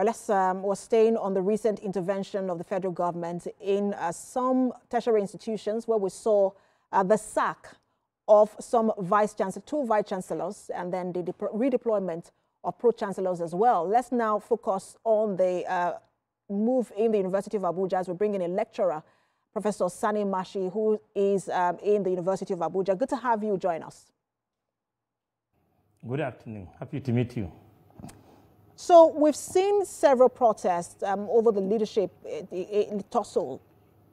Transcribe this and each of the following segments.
Well, we're staying on the recent intervention of the federal government in some tertiary institutions where we saw the sack of some two vice chancellors, and then the redeployment of pro-chancellors as well. Let's now focus on the move in the University of Abuja as we bring in a lecturer, Professor Sani Mashi, who is in the University of Abuja. Good to have you join us. Good afternoon. Happy to meet you. So we've seen several protests over the leadership, the tussle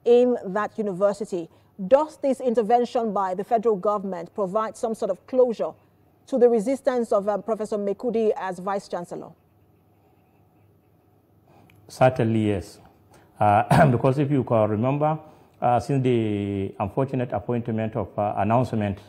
in that university. Does this intervention by the federal government provide some sort of closure to the resistance of Professor Maikudi as Vice-Chancellor? Certainly, yes. Because if you can remember, since the unfortunate appointment of announcement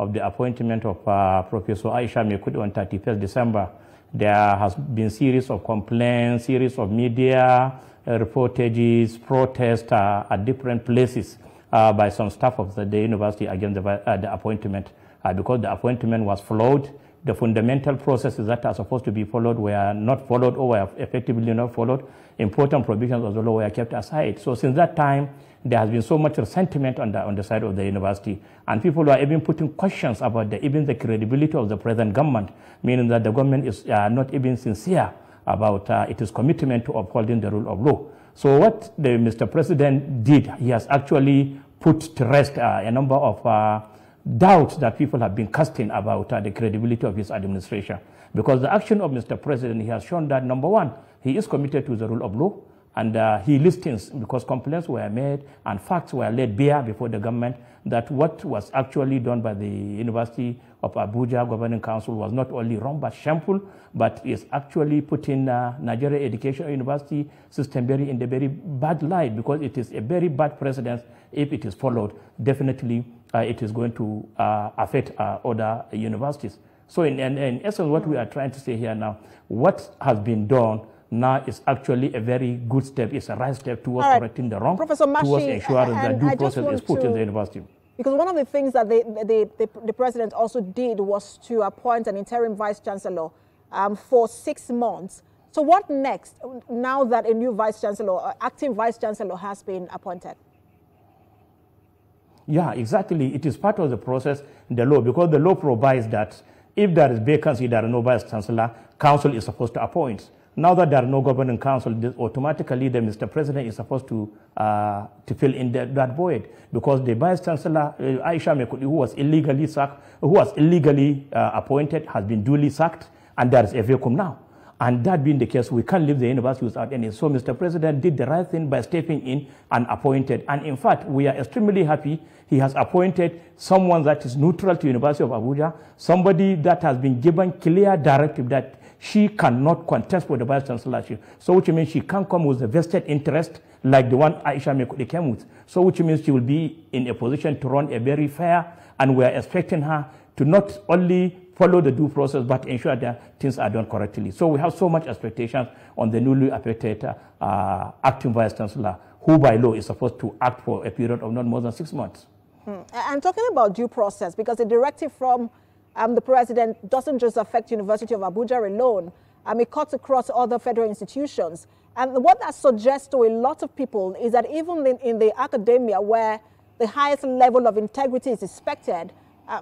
of the appointment of Professor Aisha Maikudi on 31st December, there has been series of complaints, series of media reportages, protests at different places by some staff of the university against the appointment, because the appointment was flawed. The fundamental processes that are supposed to be followed were not followed or were effectively not followed. Important provisions of the law were kept aside. So since that time, there has been so much resentment on the side of the university, and people are even putting questions about even the credibility of the present government, meaning that the government is not even sincere about its commitment to upholding the rule of law. So what the Mr. President did, he has actually put to rest a number of doubts that people have been casting about the credibility of his administration. Because the action of Mr. President, he has shown that, number one, he is committed to the rule of law, and he listens, because complaints were made and facts were laid bare before the government that what was actually done by the University of Abuja Governing Council was not only wrong but shameful, but is actually putting Nigeria Educational University system in the very bad light, because it is a very bad precedent. If it is followed, definitely it is going to affect other universities. So in essence, what we are trying to say here now, what has been done now is actually a very good step. It's a right step towards correcting the wrong, Professor Mashi, towards ensuring that due process is put in the university. Because one of the things that the president also did was to appoint an interim vice-chancellor for 6 months. So what next, now that a new vice-chancellor, acting vice-chancellor has been appointed? Yeah, exactly. It is part of the process, the law, because the law provides that if there is vacancy, there is no vice-chancellor, council is supposed to appoint. Now that there are no governing council, automatically the Mr. President is supposed to fill in that void, because the Vice Chancellor, Aisha Maikudi, who was illegally appointed, has been duly sacked, and there is a vacuum now. And that being the case, we can't leave the university without any. So Mr. President did the right thing by stepping in and appointed. And in fact, we are extremely happy he has appointed someone that is neutral to University of Abuja, somebody that has been given clear directive that she cannot contest for the vice chancellorship. So which means she can't come with a vested interest like the one Aisha Maikudi came with. So which means she will be in a position to run a very fair, and we are expecting her to not only follow the due process but ensure that things are done correctly. So we have so much expectations on the newly appointed acting vice chancellor, who by law is supposed to act for a period of not more than 6 months. And talking about due process, because the directive from the president doesn't just affect University of Abuja alone. It cuts across other federal institutions. And what that suggests to a lot of people is that even in the academia, where the highest level of integrity is expected,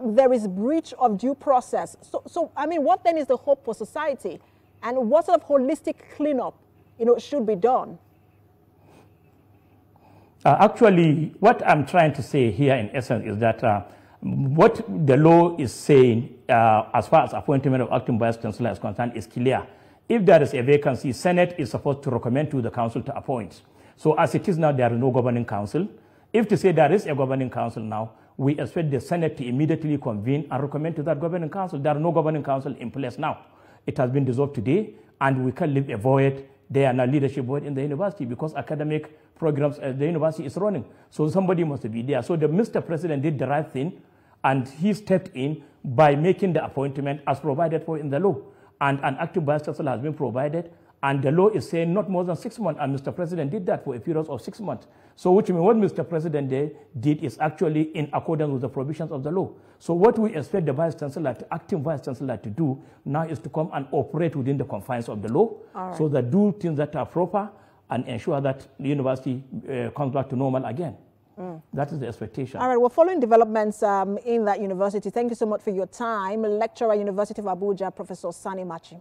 there is breach of due process. So, I mean, what then is the hope for society? And what sort of holistic cleanup, should be done? Actually, what I'm trying to say here in essence is that what the law is saying as far as appointment of acting vice chancellor is concerned is clear. If there is a vacancy, Senate is supposed to recommend to the council to appoint. So as it is now, there is no governing council. If to say there is a governing council now, we expect the Senate to immediately convene and recommend to that governing council. There is no governing council in place now. It has been dissolved today, and we can leave a void. There are now leadership void in the university because academic programs the university is running. So somebody must be there. So the Mr. President did the right thing, and he stepped in by making the appointment as provided for in the law. And an active vice chancellor has been provided, And the law is saying not more than 6 months, and Mr. President did that for a period of 6 months. So which means what Mr. President did is actually in accordance with the provisions of the law. So what we expect the Vice Chancellor, acting Vice Chancellor to do now is to come and operate within the confines of the law, so that do things that are proper and ensure that the university comes back to normal again. That is the expectation. All right, we're following developments in that university. Thank you so much for your time. Lecturer, University of Abuja, Professor Sani Machi.